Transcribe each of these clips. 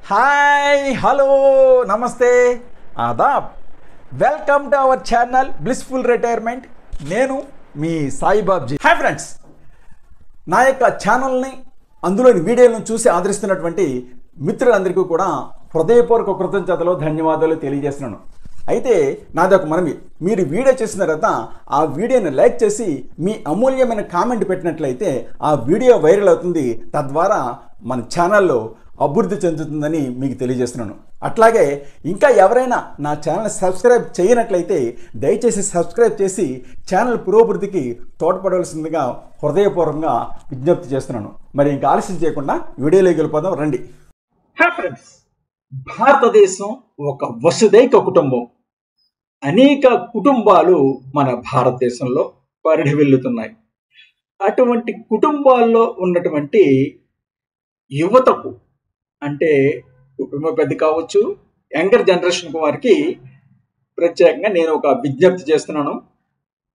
Hi hello नमस्ते आदाब welcome to our channel blissful retirement నేను మీ సాయిబాబ్జీ హాయ్ ఫ్రెండ్స్ నా యొక్క ఛానల్ని అందులోని వీడియోలను చూసి ఆదరిస్తున్నటువంటి మిత్రులందరికీ కూడా హృదయపూర్వక కృతజ్ఞతలు ధన్యవాదాలు తెలియజేస్తున్నాను అయితే నాది ఒక మనవి మీరు వీడియో చేసిన తర్వాత ఆ వీడియోని లైక్ చేసి మీ అమూల్యమైన కామెంట్ పెట్టినట్లయితే ఆ వీడియో వైరల్ అవుతుంది తద్వారా మన ఛానల్లో అభివృద్ధి చెందుతుందని మీకు తెలియజేస్తున్నాను అట్లాగే ఇంకా ఎవరైనా నా ఛానల్ సబ్స్క్రైబ్ చేయనట్లయితే దయచేసి సబ్స్క్రైబ్ చేసి ఛానల్ పురోభివృద్ధికి తోడ్పడవలసిందిగా హృదయపూర్వకంగా విజ్ఞప్తి చేస్తున్నాను మరి ఇంకా ఆలస్యం చేయకుండా వీడియోలోకి వెళ్ళిపోదాం రండి హాయ్ ఫ్రెండ్స్ భారతదేశం ఒక వసుదైక కుటుంబం అనేక కుటుంబాలు మన భారతదేశంలో పరిఢవిల్లుతున్నాయి అటువంటి కుటుంబాల్లో ఉన్నటువంటి యువతకు అంటే కుటుంబ పెద్ద కావచ్చు యంగర్ జనరేషన్ వారికి ప్రత్యేకంగా నేను ఒక విజ్ఞప్తి చేస్తున్నాను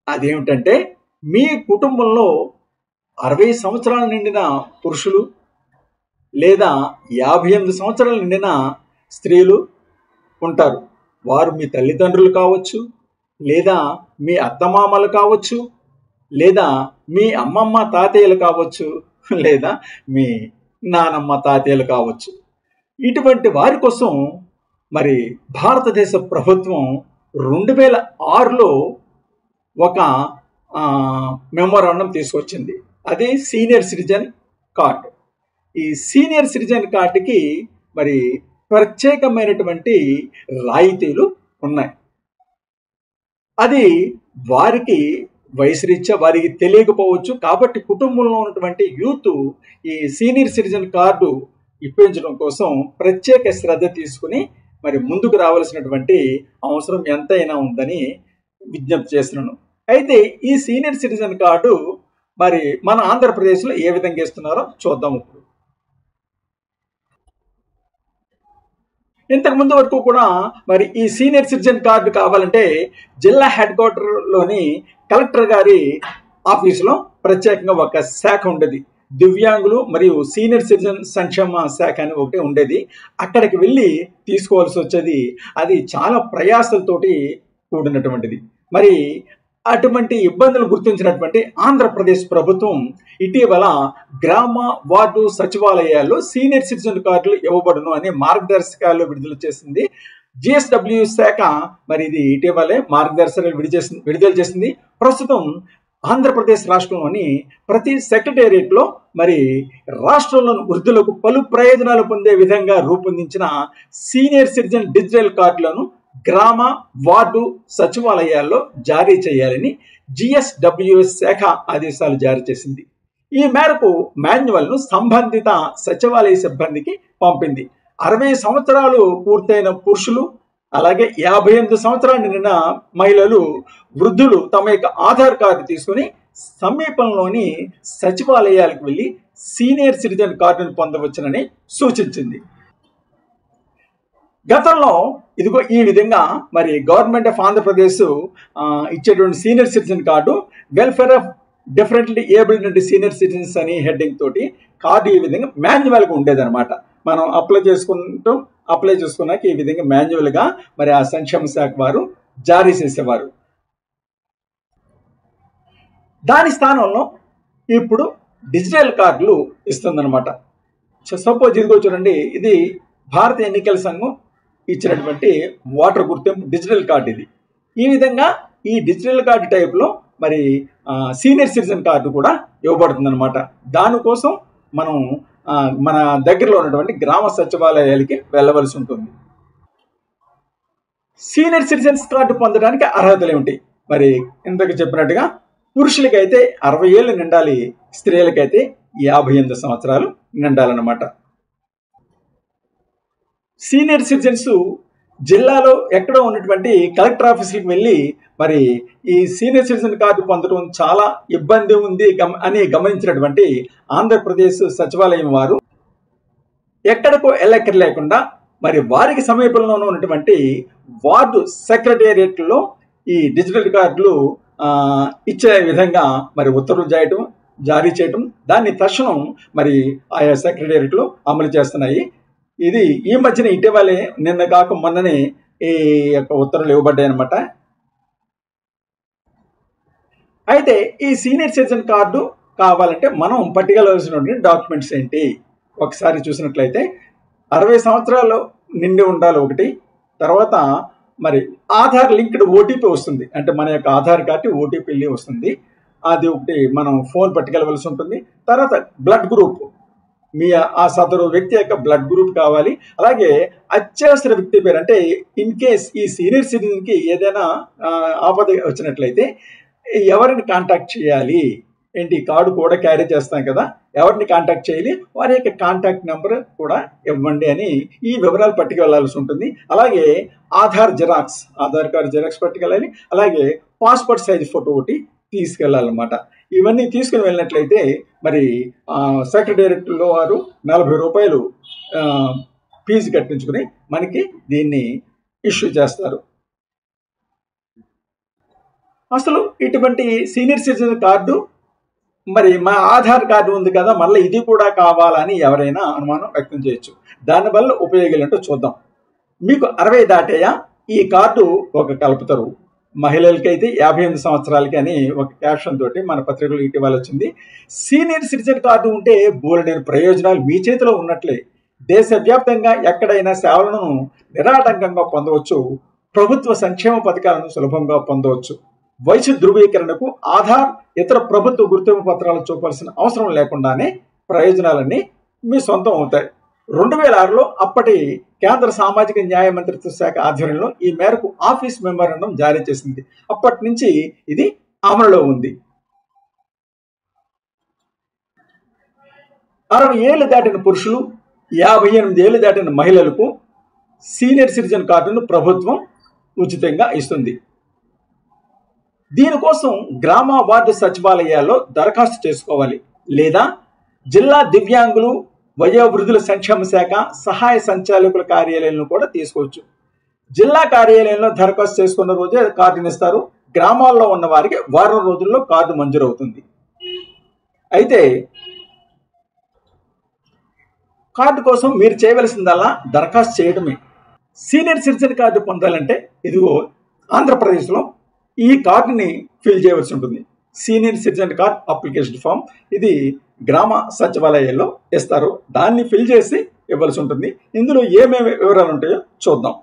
అదేమిటంటే మీ కుటుంబంలో 60 సంవత్సరాలు నిండిన పురుషులు లేదా 58 సంవత్సరాలు నిండిన స్త్రీలు ఉంటారు వారు మీ తల్లిదండ్రులు కావచ్చు లేదా మీ అత్తమామలు కావచ్చు లేదా మీ అమ్మమ్మ తాతయ్యలు కావచ్చు లేదా మీ నానమ్మ తాతయ్యలు కావచ్చు ఇటువంటి వారి కోసం మరి భారతదేశ ప్రభుత్వం 2006లో ఒక మెమోరాండం తీసుకొచ్చింది అది సీనియర్ సిటిజన్ కార్డు ఈ సీనియర్ సిటిజన్ కార్డుకి మరి ప్రత్యేకమైనటువంటి రాయితీలు ఉన్నాయి అది వారికి వయసు రీత్యా వారికి తెలియకపోవచ్చు కాబట్టి కుటుంబంలో ఉన్నటువంటి యూత్ ఈ సీనియర్ సిటిజన్ కార్డు ఇప్పించడం కోసం ప్రత్యేక శ్రద్ధ తీసుకుని మరి ముందుకు రావాల్సినటువంటి అవసరం ఎంతైనా ఉందని విజ్ఞప్తి చేస్తున్నాను అయితే ఈ సీనియర్ సిటిజన్ కార్డు మరి మన ఆంధ్రప్రదేశ్లో ఏ విధంగా ఇస్తున్నారో చూద్దాం ఇప్పుడు ఇంతకు ముందు వరకు కూడా మరి ఈ సీనియర్ సిటిజన్ కార్డు కావాలంటే జిల్లా హెడ్ క్వార్టర్లోని కలెక్టర్ గారి ఆఫీసులో ప్రత్యేకంగా ఒక శాఖ ఉండేది దివ్యాంగులు మరియు సీనియర్ సిటిజన్ సంక్షేమ శాఖ అని ఒకటి ఉండేది అక్కడికి వెళ్ళి తీసుకోవాల్సి వచ్చేది అది చాలా ప్రయాసలతోటి కూడినటువంటిది మరి అటువంటి ఇబ్బందులు గుర్తించినటువంటి ఆంధ్రప్రదేశ్ ప్రభుత్వం ఇటీవల గ్రామ వార్డు సచివాలయాల్లో సీనియర్ సిటిజన్ కార్డులు ఇవ్వబడును అనే మార్గదర్శకాలు విడుదల చేసింది జిఎస్డబ్ల్యూ శాఖ మరి ఇది ఇటీవలే మార్గదర్శకాలు విడుదల చేసింది ప్రస్తుతం ఆంధ్రప్రదేశ్ రాష్ట్రంలోని ప్రతి సెక్రటేరియట్లో మరి రాష్ట్రంలోని వృద్ధులకు పలు ప్రయోజనాలు పొందే విధంగా రూపొందించిన సీనియర్ సిటిజన్ డిజిటల్ కార్డులను గ్రామ వార్డు సచివాలయాల్లో జారీ చేయాలని జిఎస్డబ్ల్యూఎస్ శాఖ ఆదేశాలు జారీ చేసింది ఈ మేరకు మాన్యువల్ను సంబంధిత సచివాలయ సిబ్బందికి పంపింది 60 సంవత్సరాలు పూర్తయిన పురుషులు అలాగే 58 సంవత్సరాలు నిండిన మహిళలు వృద్ధులు తమ యొక్క ఆధార్ కార్డు తీసుకుని సమీపంలోని సచివాలయాలకు వెళ్ళి సీనియర్ సిటిజన్ కార్డును పొందవచ్చునని సూచించింది గతంలో ఇదిగో ఈ విధంగా మరి గవర్నమెంట్ ఆఫ్ ఆంధ్రప్రదేశ్ ఇచ్చేటువంటి senior citizen card welfare of differently abled senior citizens అని హెడ్డింగ్ తోటి కార్డు ఈ విధంగా మాన్యువల్గా ఉండేదన్నమాట మనం అప్లై చేసుకున్నాక ఈ విధంగా మాన్యువల్గా మరి ఆ సంక్షేమ శాఖ వారు జారీ చేసేవారు దాని స్థానంలో ఇప్పుడు డిజిటల్ కార్డులు ఇస్తుందన్నమాట సపోజ్ ఇదిగో చూడండి ఇది భారత ఎన్నికల సంఘం ఇచ్చినటువంటి ఓటర్ గుర్తింపు డిజిటల్ కార్డు ఇది ఈ విధంగా ఈ డిజిటల్ కార్డు టైప్లో మరి సీనియర్ సిటిజన్ కార్డు కూడా ఇవ్వబడుతుంది అనమాట దానికోసం మనం మన దగ్గరలో ఉన్నటువంటి గ్రామ సచివాలయాలకి వెళ్ళవలసి ఉంటుంది సీనియర్ సిటిజన్స్ కార్డు పొందడానికి అర్హతలు ఏమిటి మరి ఇంతకు చెప్పినట్టుగా పురుషులకైతే 60 ఏళ్ళు నిండాలి స్త్రీలకైతే 58 సంవత్సరాలు నిండాలన్నమాట సీనియర్ సిటిజన్స్ జిల్లాలో ఎక్కడో ఉన్నటువంటి కలెక్టర్ ఆఫీస్కి వెళ్ళి మరి ఈ సీనియర్ సిటిజన్ కార్డు పొందడం చాలా ఇబ్బంది ఉంది అని గమనించినటువంటి ఆంధ్రప్రదేశ్ సచివాలయం వారు ఎక్కడికో ఎల్లెక్కర లేకుండా మరి వారికి సమీపంలోనే ఉన్నటువంటి వార్డు సెక్రటేరియట్లో ఈ డిజిటల్ కార్డులు ఇచ్చే విధంగా మరి ఉత్తర్వులు జారీ చేయటం దాన్ని తక్షణం మరి ఆయా సెక్రటేరియట్లు అమలు చేస్తున్నాయి ఇది ఈ మధ్యన ఇటీవలే నిన్న కాక మొన్ననే ఈ యొక్క ఉత్తర్వులు ఇవ్వబడ్డాయి అనమాట. అయితే ఈ సీనియర్ సిటిజన్ కార్డు కావాలంటే మనం పట్టుకెళ్ళవలసినటువంటి డాక్యుమెంట్స్ ఏంటి ఒకసారి చూసినట్లయితే 60 సంవత్సరాలు నిండి ఉండాలి ఒకటి. తర్వాత మరి ఆధార్ లింక్డ్ ఓటీపీ వస్తుంది, అంటే మన యొక్క ఆధార్ కార్డు ఓటీపీ వస్తుంది, అది ఒకటి మనం ఫోన్ పట్టుకెళ్ళవలసి ఉంటుంది. తర్వాత బ్లడ్ గ్రూప్, మీ ఆ సదరు వ్యక్తి యొక్క బ్లడ్ గ్రూప్ కావాలి. అలాగే అత్యవసర వ్యక్తి పేరు, అంటే ఇన్ కేస్ ఈ సీనియర్ సిటిజన్కి ఏదైనా ఆపద వచ్చినట్లయితే ఎవరిని కాంటాక్ట్ చేయాలి ఏంటి, కార్డు కూడా క్యారీ చేస్తాం కదా, ఎవరిని కాంటాక్ట్ చేయాలి, వారి యొక్క కాంటాక్ట్ నెంబర్ కూడా ఇవ్వండి అని ఈ వివరాలు పట్టుకెళ్లాల్సి ఉంటుంది. అలాగే Aadhaar xerox, Aadhaar card xerox పట్టుకెళ్ళాలి. అలాగే పాస్పోర్ట్ సైజ్ ఫోటో ఒకటి తీసుకెళ్ళాలన్నమాట. ఇవన్నీ తీసుకుని వెళ్ళినట్లయితే మరి సెక్రటేరియట్లో వారు 40 రూపాయలు ఫీజు కట్టించుకుని మనకి దీన్ని ఇష్యూ చేస్తారు. అసలు ఇటువంటి సీనియర్ సిటిజన్ కార్డు మరి మా ఆధార్ కార్డు ఉంది కదా, మళ్ళీ ఇది కూడా కావాలని ఎవరైనా అనుమానం వ్యక్తం చేయొచ్చు. దానివల్ల ఉపయోగాలు ఏంటో చూద్దాం. మీకు 60 దాటేయా ఈ కార్డు ఒక కలుపుతారు. మహిళలకి అయితే 58 సంవత్సరాలకి అని ఒక క్యాప్షన్ తోటి మన పత్రికలు ఇటీవల వచ్చింది. సీనియర్ సిటిజన్ కార్డు ఉంటే బోలెడైన ప్రయోజనాలు మీ చేతిలో ఉన్నట్లే. దేశవ్యాప్తంగా ఎక్కడైనా సేవలను నిరాటంకంగా పొందవచ్చు. ప్రభుత్వ సంక్షేమ పథకాలను సులభంగా పొందవచ్చు. వయసు ధృవీకరణకు ఆధార్, ఇతర ప్రభుత్వ గుర్తింపు పత్రాలు చూపాల్సిన అవసరం లేకుండానే ప్రయోజనాలన్నీ మీ సొంతం అవుతాయి. 2006లో అప్పటి కేంద్ర సామాజిక న్యాయ మంత్రిత్వ శాఖ ఆధ్వర్యంలో ఈ మేరకు ఆఫీస్ మెమోరాండం జారీ చేసింది. అప్పటి నుంచి ఇది అమలులో ఉంది. 60 ఏళ్లు దాటిన పురుషులు, 58 ఏళ్లు దాటిన మహిళలకు సీనియర్ సిటిజన్ కార్డును ప్రభుత్వం ఉచితంగా ఇస్తుంది. దీనికోసం గ్రామ వార్డు సచివాలయాల్లో దరఖాస్తు చేసుకోవాలి, లేదా జిల్లా దివ్యాంగులు వయోవృద్ధుల సంక్షేమ శాఖ సహాయ సంచాలకుల కార్యాలయంలో కూడా తీసుకోవచ్చు. జిల్లా కార్యాలయంలో దరఖాస్తు చేసుకున్న రోజే కార్డుని ఇస్తారు. గ్రామాల్లో ఉన్న వారికి వారం రోజుల్లో కార్డు మంజూరు అవుతుంది. అయితే కార్డు కోసం మీరు చేయవలసిందల్లా దరఖాస్తు చేయడమే. సీనియర్ సిటిజన్ కార్డు పొందాలంటే ఇదిగో ఆంధ్రప్రదేశ్లో ఈ కార్డుని ఫిల్ చేయవలసి ఉంటుంది. Senior citizen card application form, ఇది గ్రామ సచివాలయాల్లో ఇస్తారు. దాన్ని ఫిల్ చేసి ఇవ్వాల్సి ఉంటుంది. ఇందులో ఏమేమి వివరాలు ఉంటాయో చూద్దాం.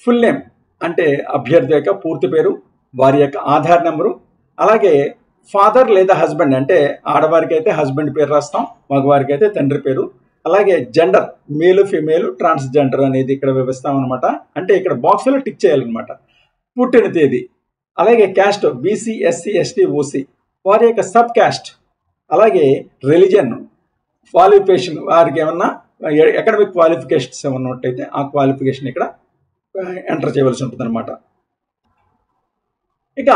ఫుల్ నేమ్ అంటే అభ్యర్థి యొక్క పూర్తి పేరు, వారి యొక్క ఆధార్ నెంబరు, అలాగే ఫాదర్ లేదా హస్బెండ్ అంటే ఆడవారికి అయితే హస్బెండ్ పేరు రాస్తాం, మగవారికి అయితే తండ్రి పేరు. అలాగే జెండర్, మేలు ఫిమేల్ ట్రాన్స్జెండర్ అనేది ఇక్కడ వివరిస్తాం అనమాట. అంటే ఇక్కడ బాక్స్లో టిక్ చేయాలన్నమాట. పుట్టిన తేదీ, అలాగే caste BC, SC, ST, OC, వారి యొక్క సబ్ క్యాస్ట్, అలాగే రిలీజన్, క్వాలిఫికేషన్, వారికి ఏమన్నా అకాడమిక్ క్వాలిఫికేషన్స్ ఏమన్నా ఉన్నట్టయితే ఆ క్వాలిఫికేషన్ ఇక్కడ ఎంటర్ చేయవలసి ఉంటుంది అనమాట. ఇక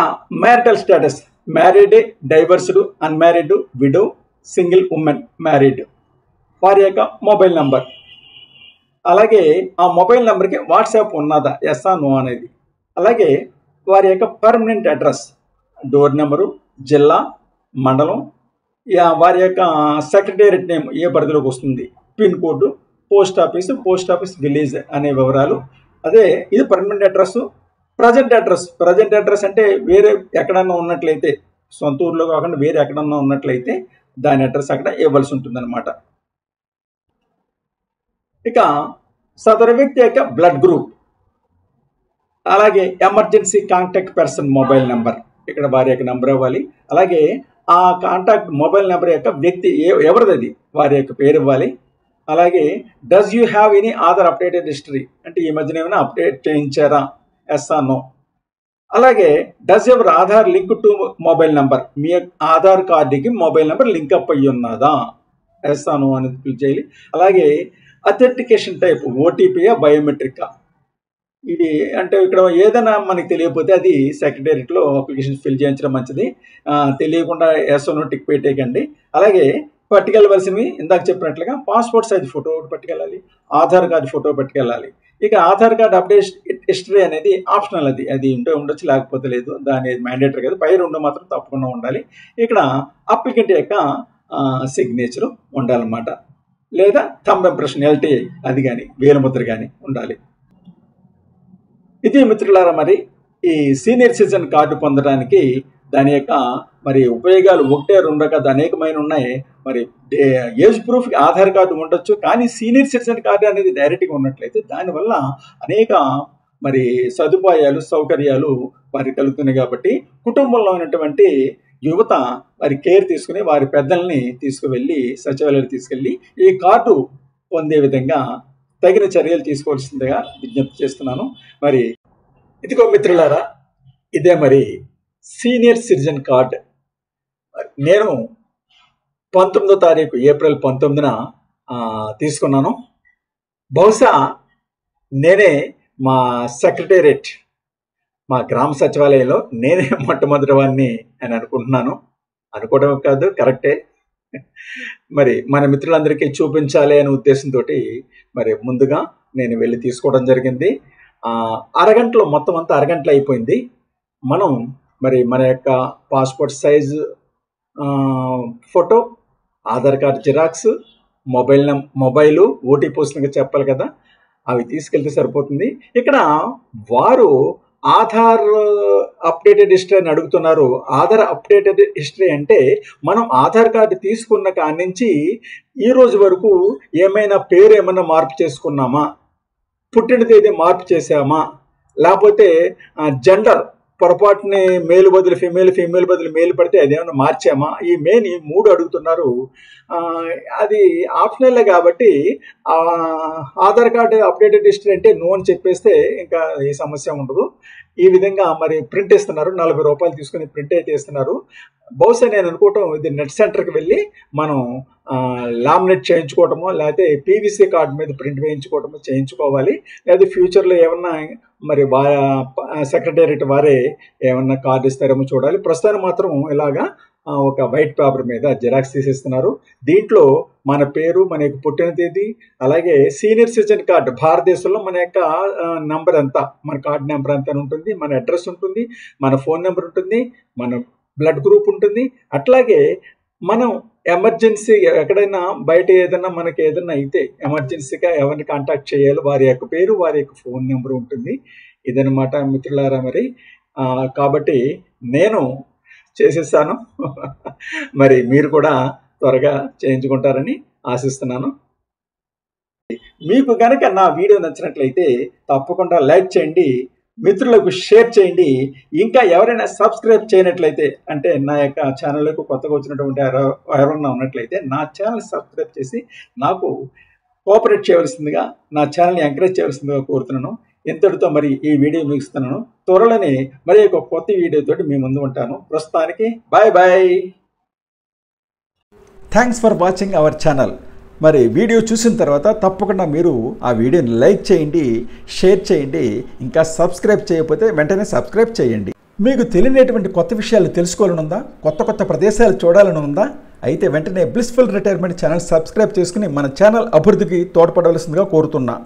marital status, married, divorced, unmarried, widow, single women, married, వారి యొక్క మొబైల్ నంబర్, అలాగే ఆ మొబైల్ నెంబర్కి వాట్సాప్ ఉన్నదా, ఎస్ఆ నో అనేది, అలాగే వారి యొక్క పర్మనెంట్ అడ్రస్, డోర్ నెంబరు, జిల్లా, మండలం, వారి యొక్క సెక్రటేరియట్ నేమ్ ఏ పరిధిలోకి వస్తుంది, pin code, post office village అనే వివరాలు. అదే ఇది పర్మనెంట్ అడ్రస్. ప్రజెంట్ అడ్రస్ అంటే వేరే ఎక్కడన్నా ఉన్నట్లయితే, సొంత ఊర్లో కాకుండా వేరే ఎక్కడన్నా ఉన్నట్లయితే దాని అడ్రస్ అక్కడ ఇవ్వాల్సి ఉంటుందన్నమాట. ఇక సదరు వ్యక్తి యొక్క బ్లడ్ గ్రూప్, అలాగే emergency contact person mobile number, ఇక్కడ వారి యొక్క నెంబర్ ఇవ్వాలి. అలాగే ఆ కాంటాక్ట్ మొబైల్ నెంబర్ యొక్క వ్యక్తి ఎవరిది వారి యొక్క పేరు ఇవ్వాలి. అలాగే does you have any Aadhaar updated history అంటే ఈ మధ్యన ఏమైనా అప్డేట్ చేయించారా, ఎస్ ఆర్ నో. అలాగే does ever Aadhaar link to mobile number, మీ ఆధార్ కార్డుకి మొబైల్ నెంబర్ లింక్ అప్ అయ్యి ఉన్నదా, ఎస్ ఆర్ నో అనేది క్లిక్ చేయాలి. అలాగే అథెంటికేషన్ టైప్, ఓటీపీయా బయోమెట్రికా, ఇది అంటే ఇక్కడ ఏదైనా మనకి తెలియకపోతే అది సెక్రటేరియట్లో అప్లికేషన్ ఫిల్ చేయించడం మంచిది. తెలియకుండా ఎస్ఓనో టిక్ పెట్టేయకండి. అలాగే పట్టుకెళ్ళవలసినవి ఇందాక చెప్పినట్లుగా పాస్పోర్ట్ సైజ్ ఫోటో పట్టుకెళ్ళాలి, ఆధార్ కార్డు ఫోటో పట్టుకెళ్ళాలి. ఇక ఆధార్ కార్డు అప్డేట్ హిస్టరీ అనేది ఆప్షనల్, అది ఉంటే ఉండొచ్చు, లేకపోతే లేదు, దాని మ్యాండేటరీ కదా. పై రెండు మాత్రం తప్పకుండా ఉండాలి. ఇక్కడ అప్లికెంట్ యొక్క సిగ్నేచర్ ఉండాలన్నమాట. లేదా థంబ్ ఇంప్రెషన్ LTI అది కానీ వేలిముద్ర కానీ ఉండాలి. ఇది మిత్రులారా మరి ఈ సీనియర్ సిటిజన్ కార్డు పొందడానికి దాని యొక్క మరి ఉపయోగాలు ఒకటే రెండో కాదు అనేకమైన ఉన్నాయి. మరి ఏజ్ ప్రూఫ్కి ఆధార్ కార్డు ఉండొచ్చు, కానీ సీనియర్ సిటిజన్ కార్డు అనేది డైరెక్ట్గా ఉన్నట్లయితే దానివల్ల అనేక మరి సదుపాయాలు సౌకర్యాలు వారికి కలుగుతున్నాయి. కాబట్టి కుటుంబంలో ఉన్నటువంటి యువత వారి కేర్ తీసుకుని వారి పెద్దల్ని తీసుకువెళ్ళి సచివాలయాలు తీసుకెళ్ళి ఈ కార్డు పొందే విధంగా తగిన చర్యలు తీసుకోవాల్సిందిగా విజ్ఞప్తి చేస్తున్నాను. మరి ఇదిగో మిత్రులారా, ఇదే మరి సీనియర్ సిటిజన్ కార్డ్. నేను 19వ తారీఖు ఏప్రిల్ 19న తీసుకున్నాను. బహుశా నేనే మా సెక్రటేరియట్ మా గ్రామ సచివాలయంలో నేనే మొట్టమొదటి వాడిని అని అనుకుంటున్నాను. అనుకోవడం కాదు, కరెక్టే. మరి మన మిత్రులందరికీ చూపించాలి అనే ఉద్దేశంతో మరి ముందుగా నేను వెళ్ళి తీసుకోవడం జరిగింది. అరగంటలో మొత్తం అంతా అరగంటలో అయిపోయింది. మనం మరి మన యొక్క passport size photo, Aadhaar card xerox, mobile OTP వస్తుందిగా చెప్పాలి కదా, అవి తీసుకెళ్తే సరిపోతుంది. ఇక్కడ వారు ఆధార్ అప్డేటెడ్ హిస్టరీ అని అడుగుతున్నారు. ఆధార్ అప్డేటెడ్ హిస్టరీ అంటే మనం ఆధార్ కార్డు తీసుకున్న కాడి నుంచి ఈ రోజు వరకు ఏమైనా పేరు ఏమైనా మార్పు చేసుకున్నామా, పుట్టిన తేదీ మార్పు చేసామా, లేకపోతే జెండర్ పొరపాటుని మేలు బదులు ఫీమేల్, ఫీమేల్ బదులు మేలు పడితే అదేమన్నా మార్చామా, ఈ మెయిన్ ఈ 3 అడుగుతున్నారు. అది ఆప్షనల్లే కాబట్టి ఆధార్ కార్డు అప్డేటెడ్ హిస్టరీ అంటే నో అని చెప్పేస్తే ఇంకా ఏ సమస్య ఉండదు. ఈ విధంగా మరి ప్రింట్ ఇస్తున్నారు, 40 రూపాయలు తీసుకుని ప్రింట్ అయితే ఇస్తున్నారు. బహుశా నేను అనుకోవటం ఇది నెట్ సెంటర్కి వెళ్ళి మనం లామినేట్ చేయించుకోవటమో లేకపోతే PVC కార్డు మీద ప్రింట్ వేయించుకోవటమో చేయించుకోవాలి. లేదా ఫ్యూచర్లో ఏమన్నా మరి సెక్రటేరియట్ వారే ఏమన్నా కార్డు ఇస్తారేమో చూడాలి. ప్రస్తుతానికి మాత్రం ఇలాగా ఒక వైట్ పేపర్ మీద జిరాక్స్ తీసిస్తున్నారు. దీంట్లో మన పేరు, మన యొక్క పుట్టిన తేదీ, అలాగే సీనియర్ సిటిజన్ కార్డు భారతదేశంలో మన యొక్క నంబర్ ఎంత, మన కార్డు నెంబర్ ఎంత అని ఉంటుంది, మన అడ్రస్ ఉంటుంది, మన ఫోన్ నెంబర్ ఉంటుంది, మన బ్లడ్ గ్రూప్ ఉంటుంది. అట్లాగే మనం ఎమర్జెన్సీ ఎక్కడైనా బయట ఏదైనా మనకి ఏదైనా అయితే ఎమర్జెన్సీగా ఎవరిని కాంటాక్ట్ చేయాలో వారి యొక్క పేరు, వారి యొక్క ఫోన్ నెంబర్ ఉంటుంది. ఇదనమాట మిత్రులారా మరి. కాబట్టి నేను చేసేసాను. మరి మీరు కూడా త్వరగా చేయించుకుంటారని ఆశిస్తున్నాను. మీకు కనుక నా వీడియో నచ్చినట్లయితే తప్పకుండా లైక్ చేయండి, మిత్రులకు షేర్ చేయండి. ఇంకా ఎవరైనా సబ్స్క్రైబ్ చేయనట్లయితే, అంటే నా యొక్క ఛానల్కు కొత్తగా వచ్చినటువంటి ఎవరైనా ఉన్నట్లయితే నా ఛానల్ సబ్స్క్రైబ్ చేసి నాకు కోఆపరేట్ చేయవలసిందిగా, నా ఛానల్ని ఎంకరేజ్ చేయవలసిందిగా కోరుతున్నాను. ఇంతటితో మరి ఈ వీడియో ముగిస్తున్నాను. త్వరలోనే మరి ఒక కొత్త వీడియోతో మీ ముందు ఉంటాను. ప్రస్తుతానికి bye bye. Thanks for watching our channel. మరి వీడియో చూసిన తర్వాత తప్పకుండా మీరు ఆ వీడియోని లైక్ చేయండి, షేర్ చేయండి. ఇంకా సబ్స్క్రైబ్ చేయకపోతే వెంటనే సబ్స్క్రైబ్ చేయండి. మీకు తెలియనటువంటి కొత్త విషయాలు తెలుసుకోవాలని ఉందా, కొత్త ప్రదేశాలు చూడాలని ఉందా, అయితే వెంటనే బ్లిస్ఫుల్ రిటైర్మెంట్ ఛానల్ సబ్స్క్రైబ్ చేసుకుని మన ఛానల్ అభివృద్ధికి తోడ్పడవలసిందిగా కోరుతున్నా.